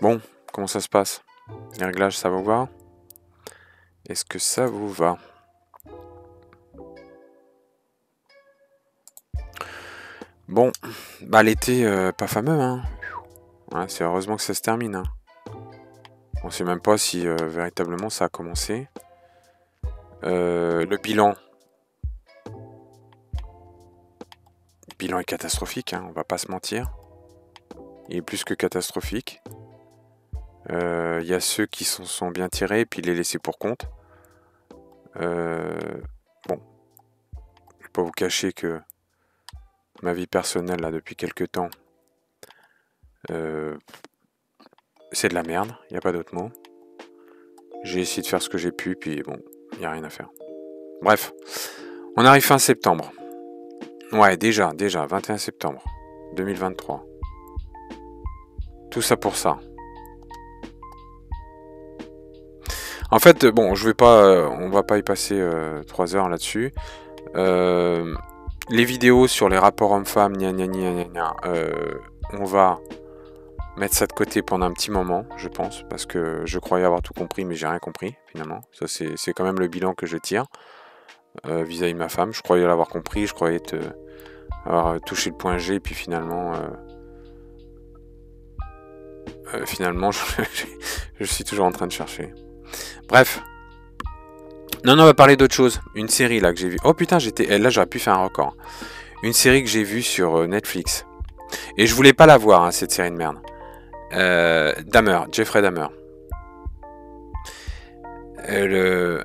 Bon, comment ça se passe? Les réglages, ça vous va? Est-ce que ça vous va? Bon, bah l'été, pas fameux, hein. Ouais, c'est heureusement que ça se termine, hein. On sait même pas si véritablement ça a commencé. Le bilan est catastrophique, hein, on va pas se mentir. Il est plus que catastrophique. Il y a ceux qui s'en sont bien tirés et puis les laissés pour compte. Bon, je vais pas vous cacher que ma vie personnelle, là, depuis quelques temps, c'est de la merde, il n'y a pas d'autre mot. J'ai essayé de faire ce que j'ai pu, puis bon, il n'y a rien à faire. Bref, on arrive fin septembre. Ouais, déjà, 21 septembre 2023. Tout ça pour ça. En fait, bon, je vais pas, on va pas y passer 3 heures là-dessus. Les vidéos sur les rapports hommes-femmes, on va mettre ça de côté pendant un petit moment, je pense, parce que je croyais avoir tout compris, mais j'ai rien compris, finalement. Ça, c'est quand même le bilan que je tire vis-à-vis de ma femme. Je croyais l'avoir compris, je croyais avoir touché le point G, et puis finalement, je suis toujours en train de chercher. Bref. Non, on va parler d'autre chose. Une série là que j'ai vue. Oh putain, là j'aurais pu faire un record. Une série que j'ai vue sur Netflix. Et je voulais pas la voir, hein, cette série de merde. Dahmer, Jeffrey Dahmer.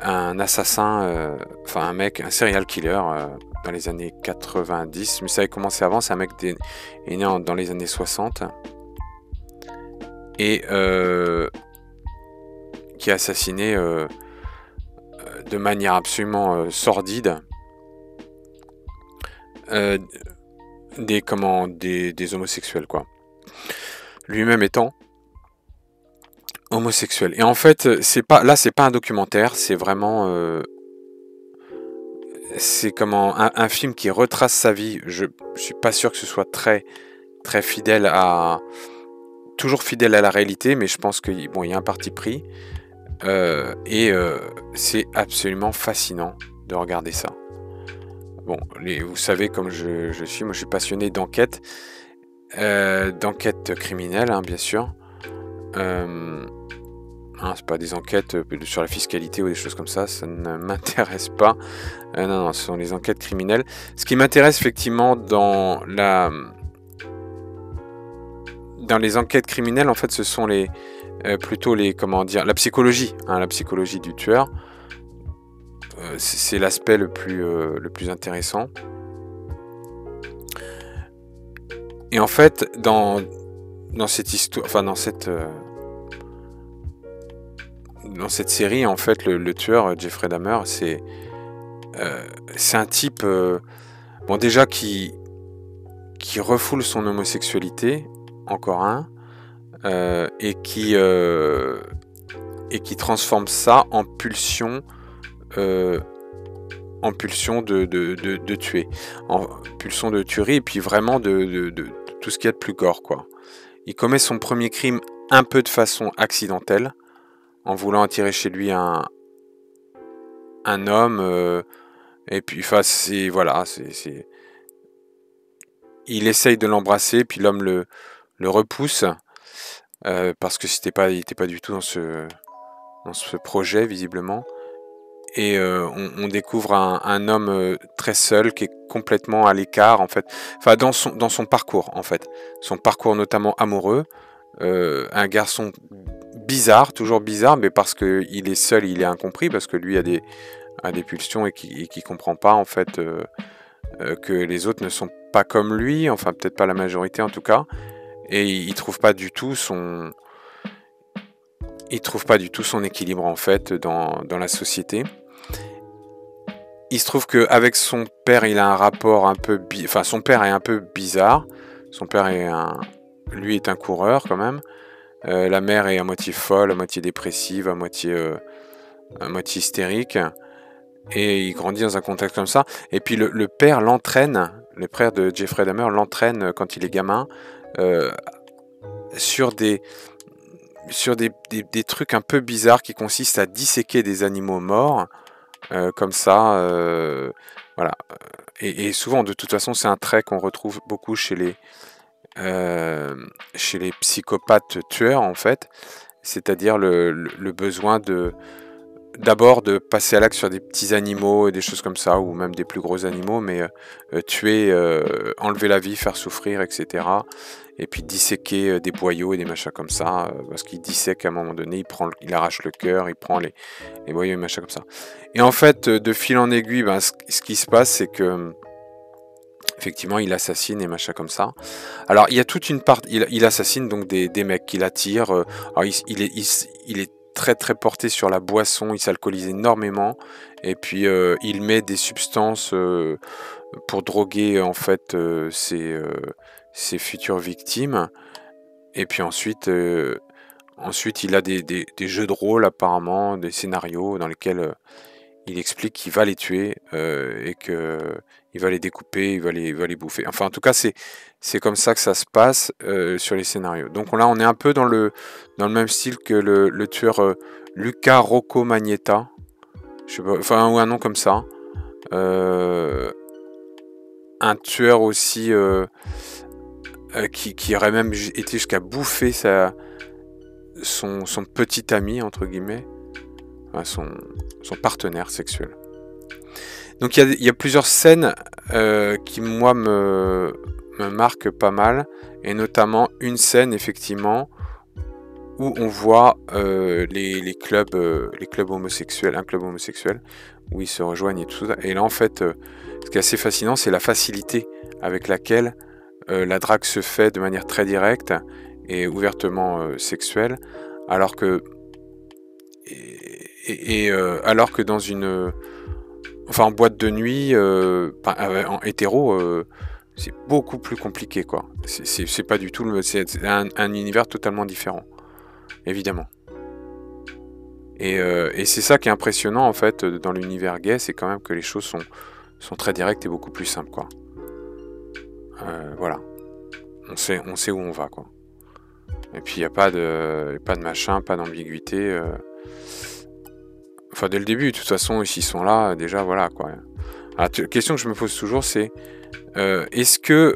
Un assassin, enfin un mec, un serial killer dans les années 90. Mais ça avait commencé avant, c'est un mec est né dans les années 60. Et qui a assassiné de manière absolument sordide des homosexuels, quoi. Lui-même étant homosexuel. Et en fait, c'est pas un documentaire, c'est vraiment c'est comment un film qui retrace sa vie. Je suis pas sûr que ce soit très très toujours fidèle à la réalité, mais je pense que bon, il y a un parti pris et c'est absolument fascinant de regarder ça. Bon, vous savez comme je suis, moi je suis passionné d'enquête criminelle, hein, bien sûr. C'est pas des enquêtes sur la fiscalité ou des choses comme ça ne m'intéresse pas. Non, ce sont les enquêtes criminelles. Ce qui m'intéresse effectivement dans les enquêtes criminelles, en fait, ce sont plutôt la psychologie, hein, la psychologie du tueur. C'est l'aspect le plus intéressant. Et en fait, dans cette histoire, enfin dans cette série, en fait, le tueur Jeffrey Dahmer, c'est un type, bon déjà qui refoule son homosexualité, encore un, et qui transforme ça en pulsion de tuer, en pulsion de tuerie, et puis vraiment de tout ce qu'il y a de plus gore, quoi. Il commet son premier crime un peu de façon accidentelle, en voulant attirer chez lui un homme, et puis enfin voilà, il essaye de l'embrasser, puis l'homme le repousse parce que il était pas du tout dans ce projet visiblement. Et on découvre un homme très seul qui est complètement à l'écart en fait. Enfin dans son parcours en fait, son parcours notamment amoureux, un garçon bizarre, toujours bizarre, mais parce que il est seul, il est incompris parce que lui a des pulsions et qui comprend pas en fait que les autres ne sont pas comme lui, enfin peut-être pas la majorité en tout cas, et il trouve pas du tout son équilibre en fait dans la société. Il se trouve qu'avec son père, il a un rapport un peu enfin son père est un peu bizarre. Son père lui est un coureur quand même. La mère est à moitié folle, à moitié dépressive, à moitié hystérique. Et il grandit dans un contexte comme ça. Et puis le père l'entraîne, le père de Jeffrey Dahmer l'entraîne quand il est gamin sur des sur des trucs un peu bizarres qui consistent à disséquer des animaux morts, comme ça, voilà. Et souvent, de toute façon, c'est un trait qu'on retrouve beaucoup chez les psychopathes tueurs, en fait. C'est-à-dire le besoin d'abord de passer à l'acte sur des petits animaux et des choses comme ça, ou même des plus gros animaux, mais tuer, enlever la vie, faire souffrir, etc. Et puis disséquer des boyaux et des machins comme ça, parce qu'il dissèque à un moment donné, il arrache le cœur, il prend les boyaux et machins comme ça. Et en fait, de fil en aiguille, ben, ce qui se passe, c'est que effectivement, il assassine et machin comme ça. Alors, il y a toute une part... Il assassine donc des mecs qu'il attire. Alors, il est très très porté sur la boisson, il s'alcoolise énormément. Et puis, il met des substances pour droguer, en fait, ses futures victimes. Et puis ensuite il a des jeux de rôle, apparemment, des scénarios dans lesquels... il explique qu'il va les tuer et que il va les découper, il va les bouffer. Enfin, en tout cas, c'est comme ça que ça se passe sur les scénarios. Donc là, on est un peu dans le même style que le tueur Luca Rocco Magnetta, je sais pas, enfin, ou un nom comme ça. Un tueur aussi qui aurait même été jusqu'à bouffer son petit ami, entre guillemets, enfin, son partenaire sexuel. Donc il y a plusieurs scènes qui, moi, me marquent pas mal, et notamment une scène, effectivement, où on voit les clubs homosexuels, un club homosexuel, où ils se rejoignent et tout ça. Et là, en fait, ce qui est assez fascinant, c'est la facilité avec laquelle la drague se fait de manière très directe et ouvertement sexuelle, alors que alors que dans une... Enfin, en boîte de nuit, en hétéro, c'est beaucoup plus compliqué, quoi. C'est pas du tout c'est un univers totalement différent, évidemment. Et c'est ça qui est impressionnant, en fait, dans l'univers gay, c'est quand même que les choses sont très directes et beaucoup plus simples, quoi. Voilà. On sait où on va, quoi. Et puis, il n'y a pas de machin, pas d'ambiguïté. Enfin, dès le début, de toute façon, s'ils sont là, déjà, voilà, quoi. Alors, la question que je me pose toujours, c'est est-ce que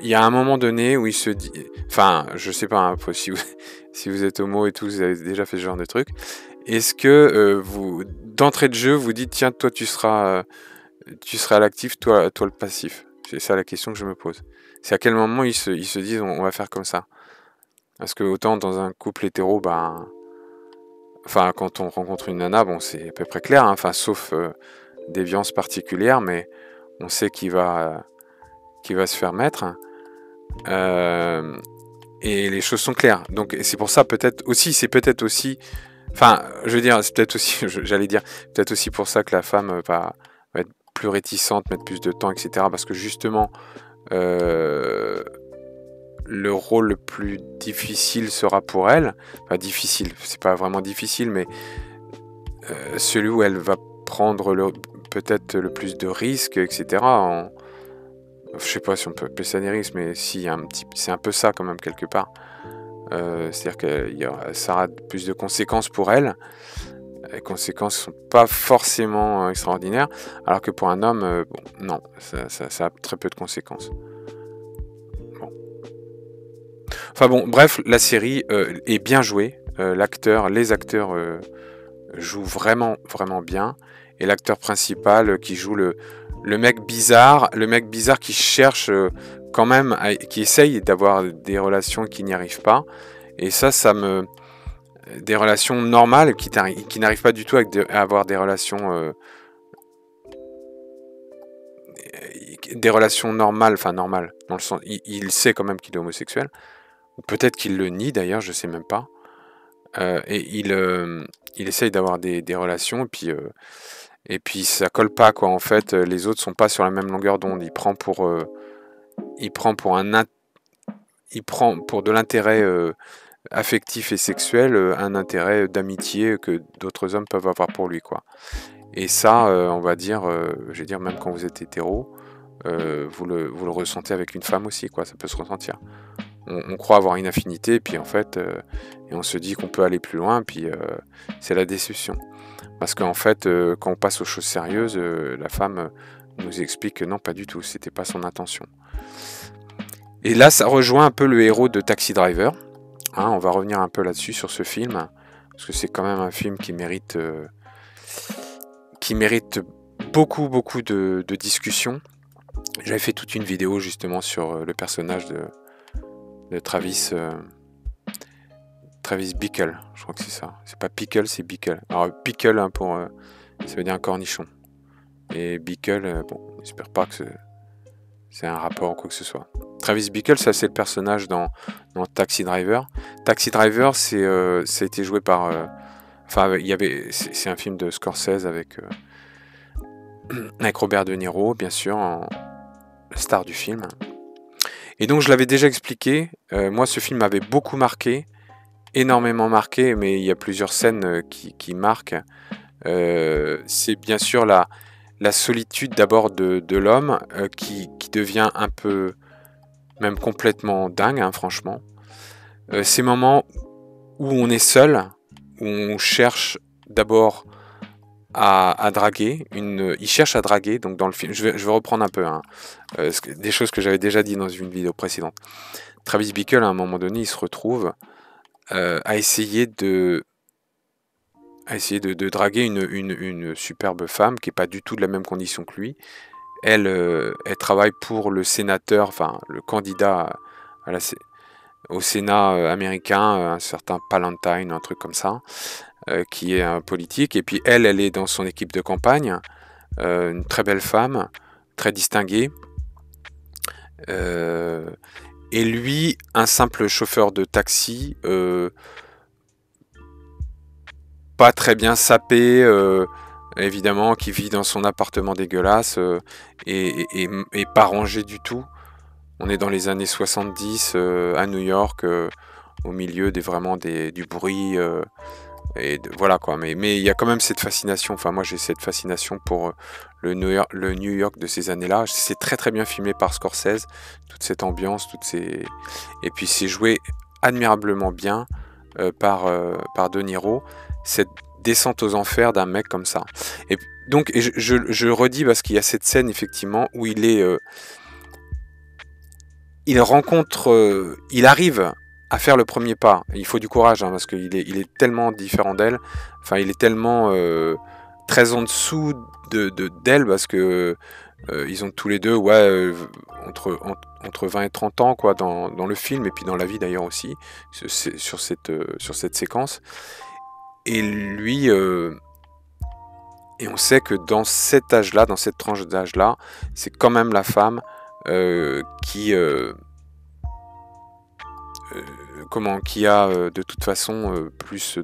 il y a un moment donné où il se dit... Enfin, je sais pas, hein, si vous êtes homo et tout, vous avez déjà fait ce genre de truc. Est-ce que vous, d'entrée de jeu, vous dites, tiens, toi, tu seras à l'actif, toi le passif? C'est ça la question que je me pose. C'est à quel moment ils se disent, on va faire comme ça? Parce que autant dans un couple hétéro, ben... Enfin, quand on rencontre une nana, bon, c'est à peu près clair, hein, enfin, sauf déviance particulière, mais on sait qui va se faire mettre. Et les choses sont claires. Donc, c'est pour ça, c'est peut-être aussi, enfin, je veux dire, c'est peut-être aussi, j'allais dire, peut-être aussi pour ça que la femme va être plus réticente, mettre plus de temps, etc. Parce que justement, le rôle le plus difficile sera pour elle. Enfin, difficile, c'est pas vraiment difficile, mais celui où elle va prendre peut-être le plus de risques, etc. Je sais pas si on peut appeler ça des risques, mais si, c'est un peu ça quand même quelque part. C'est-à-dire que ça aura plus de conséquences pour elle. Les conséquences sont pas forcément extraordinaires, alors que pour un homme, bon, non, ça a très peu de conséquences. Bon. Enfin bon, bref, la série est bien jouée. Les acteurs jouent vraiment, vraiment bien. Et l'acteur principal qui joue le mec bizarre qui cherche quand même, qui essaye d'avoir des relations qui n'y arrivent pas. Et ça des relations normales qui n'arrivent pas du tout à avoir des relations normales, enfin normales, dans le sens, il sait quand même qu'il est homosexuel, ou peut-être qu'il le nie d'ailleurs, je sais même pas. Et il essaye d'avoir des relations, et puis ça colle pas, quoi. En fait, les autres sont pas sur la même longueur d'onde. Il prend pour de l'intérêt affectif et sexuel, un intérêt d'amitié que d'autres hommes peuvent avoir pour lui, quoi. Et ça, on va dire, je vais dire, même quand vous êtes hétéro, vous le ressentez avec une femme aussi, quoi. Ça peut se ressentir. on croit avoir une affinité, et puis en fait, et on se dit qu'on peut aller plus loin, puis c'est la déception. Parce qu'en fait, quand on passe aux choses sérieuses, la femme nous explique que non, pas du tout, c'était pas son intention. Et là, ça rejoint un peu le héros de Taxi Driver. Hein, on va revenir un peu là-dessus, sur ce film, parce que c'est quand même un film qui mérite beaucoup, beaucoup de discussions. J'avais fait toute une vidéo justement sur le personnage de Travis Bickle, je crois que c'est ça. C'est pas Pickle, c'est Bickle. Alors Pickle, hein, ça veut dire un cornichon. Et Bickle, bon, j'espère pas que c'est un rapport ou quoi que ce soit. Travis Bickle, ça c'est le personnage dans Taxi Driver. Taxi Driver, ça a été joué par... c'est un film de Scorsese avec Robert De Niro, bien sûr, la star du film. Et donc je l'avais déjà expliqué, moi ce film m'avait beaucoup marqué, énormément marqué, mais il y a plusieurs scènes qui marquent. C'est bien sûr la solitude d'abord de l'homme qui devient un peu, même complètement dingue, hein, franchement. Ces moments où on est seul, où on cherche d'abord à draguer, il cherche à draguer, donc dans le film, je vais reprendre un peu, hein, des choses que j'avais déjà dit dans une vidéo précédente. Travis Bickle, à un moment donné, il se retrouve à essayer de draguer une superbe femme qui n'est pas du tout de la même condition que lui. Elle travaille pour le sénateur, enfin le candidat au Sénat américain, un certain Palantine, un truc comme ça, qui est un politique. Et puis elle est dans son équipe de campagne, une très belle femme, très distinguée. Et lui, un simple chauffeur de taxi, pas très bien sapé, évidemment, qui vit dans son appartement dégueulasse et pas rangé du tout. On est dans les années 70 à New York, au milieu du bruit. Voilà quoi, mais il y a quand même cette fascination, enfin moi j'ai cette fascination pour le New York de ces années-là. C'est très très bien filmé par Scorsese, toute cette ambiance, et puis c'est joué admirablement bien par De Niro, cette descente aux enfers d'un mec comme ça. Et donc je redis, parce qu'il y a cette scène effectivement où il arrive à faire le premier pas. Il faut du courage, hein, parce qu'il est tellement différent d'elle. Enfin, il est tellement très en dessous d'elle, parce que ils ont tous les deux entre 20 et 30 ans quoi, dans le film, et puis dans la vie d'ailleurs aussi, sur cette séquence. Et lui, et on sait que dans cet âge-là, dans cette tranche d'âge-là, c'est quand même la femme qui a de toute façon plus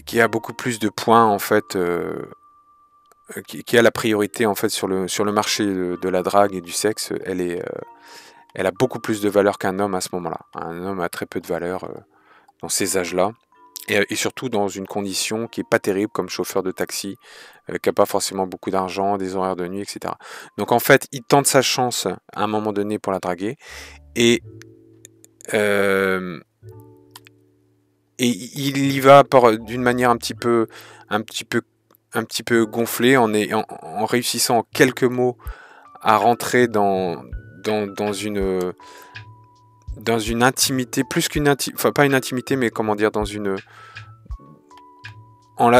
qui a beaucoup plus de points en fait, qui a la priorité en fait sur le marché de la drague et du sexe. Elle a beaucoup plus de valeur qu'un homme à ce moment-là. Un homme a très peu de valeur dans ces âges-là. Et surtout dans une condition qui est pas terrible comme chauffeur de taxi, qui n'a pas forcément beaucoup d'argent, des horaires de nuit, etc. Donc en fait, il tente sa chance à un moment donné pour la draguer, et il y va d'une manière un petit peu gonflée, en réussissant en quelques mots à rentrer dans une intimité, plus qu'une intimité, enfin pas une intimité, mais comment dire, en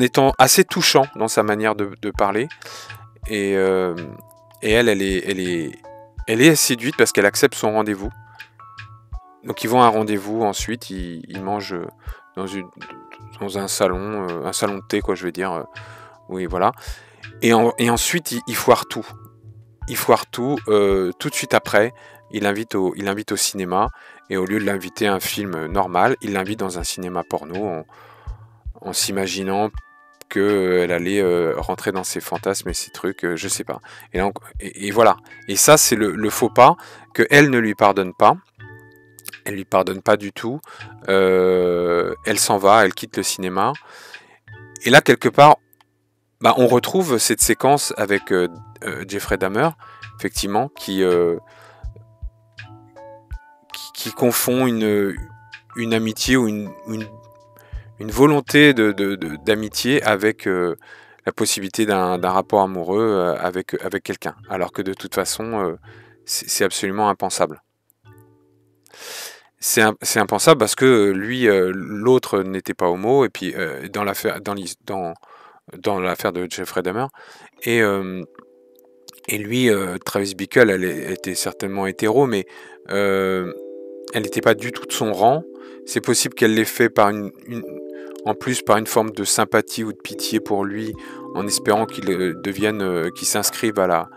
étant assez touchant dans sa manière de parler. Et elle est séduite parce qu'elle accepte son rendez-vous. Donc ils vont à un rendez-vous, ensuite ils mangent dans un salon de thé, quoi, je veux dire. Oui, voilà. Et ensuite il foire tout. Il foire tout tout de suite après. Il l'invite au cinéma, et au lieu de l'inviter à un film normal, il l'invite dans un cinéma porno, en s'imaginant qu'elle allait rentrer dans ses fantasmes et ses trucs, je sais pas. Et voilà. Et ça, c'est le faux pas que elle ne lui pardonne pas. Elle lui pardonne pas du tout. Elle s'en va, elle quitte le cinéma. Et là, quelque part, on retrouve cette séquence avec Jeffrey Dahmer, effectivement, qui confond une amitié ou une volonté d'amitié avec la possibilité d'un rapport amoureux avec quelqu'un, alors que de toute façon, c'est absolument impensable. C'est impensable parce que lui, l'autre n'était pas homo, et puis dans l'affaire de Jeffrey Dahmer, et lui, Travis Bickle, elle était certainement hétéro, mais elle n'était pas du tout de son rang. C'est possible qu'elle l'ait fait en plus par une forme de sympathie ou de pitié pour lui, en espérant qu'il qu'il s'inscrive à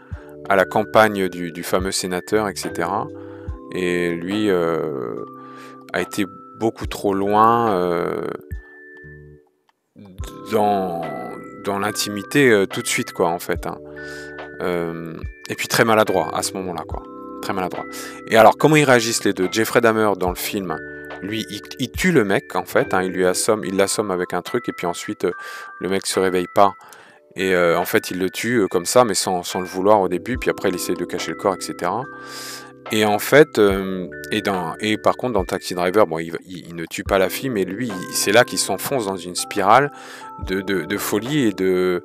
la campagne du fameux sénateur, etc. Et lui a été beaucoup trop loin dans l'intimité tout de suite, quoi, en fait. Hein. Et puis très maladroit à ce moment-là, quoi. Très maladroit. Et alors, comment ils réagissent les deux? Jeffrey Dahmer, dans le film, lui, il tue le mec, en fait. Hein, il l'assomme avec un truc, et puis ensuite, le mec se réveille pas. Et en fait, il le tue comme ça, mais sans le vouloir au début. Puis après, il essaie de cacher le corps, etc. Et en fait, et par contre, dans Taxi Driver, bon, il ne tue pas la fille, mais lui, c'est là qu'il s'enfonce dans une spirale de folie et de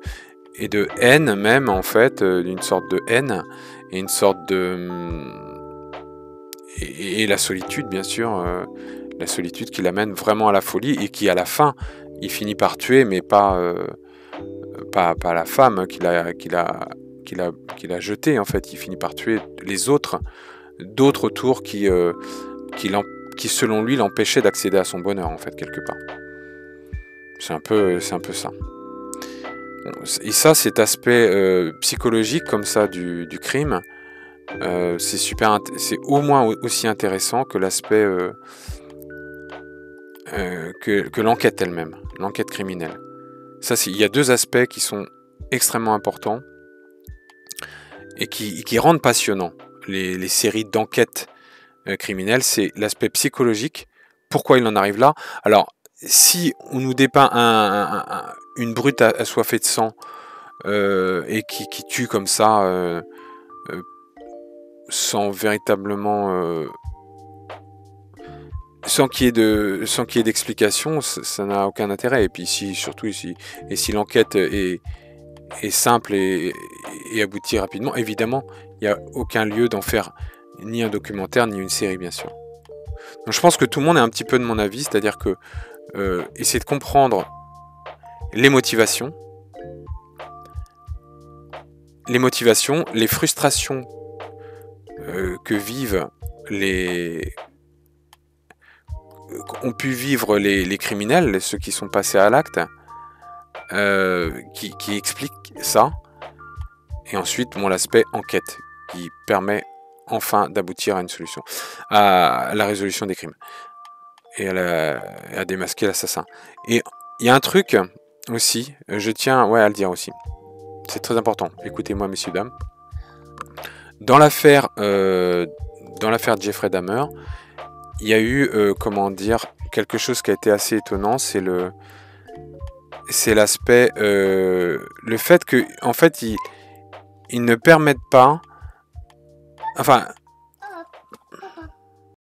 haine même, en fait, d'une sorte de haine et une sorte de et la solitude, bien sûr, la solitude qui l'amène vraiment à la folie, et qui à la fin il finit par tuer, mais pas la femme qu'il a jetée, en fait. Il finit par tuer les d'autres autour qui selon lui l'empêchaient d'accéder à son bonheur, en fait, quelque part. C'est un peu ça. Et ça, cet aspect psychologique comme ça du crime, c'est au moins aussi intéressant que l'aspect que l'enquête elle-même, l'enquête criminelle. Ça, il y a deux aspects qui sont extrêmement importants et qui rendent passionnants les séries d'enquête criminelle. C'est l'aspect psychologique. Pourquoi il en arrive là? Alors, si on nous dépeint une brute assoiffée de sang et qui tue comme ça sans véritablement sans qu'il y ait d'explication, ça n'a aucun intérêt. Et puis surtout si l'enquête est simple et aboutit rapidement, évidemment, il n'y a aucun lieu d'en faire ni un documentaire ni une série, bien sûr. Donc je pense que tout le monde est un petit peu de mon avis, c'est-à-dire que essayer de comprendre les motivations, les frustrations que ont pu vivre les criminels, ceux qui sont passés à l'acte, qui expliquent ça. Et ensuite, l'aspect enquête, qui permet enfin d'aboutir à une solution, à la résolution des crimes, et à démasquer l'assassin. Et il y a un truc aussi, je tiens à le dire aussi, c'est très important, écoutez-moi messieurs, dames. Dans l'affaire Jeffrey Dahmer, il y a eu, quelque chose qui a été assez étonnant, c'est l'aspect, le fait que, en fait, ils ne permettent pas, enfin,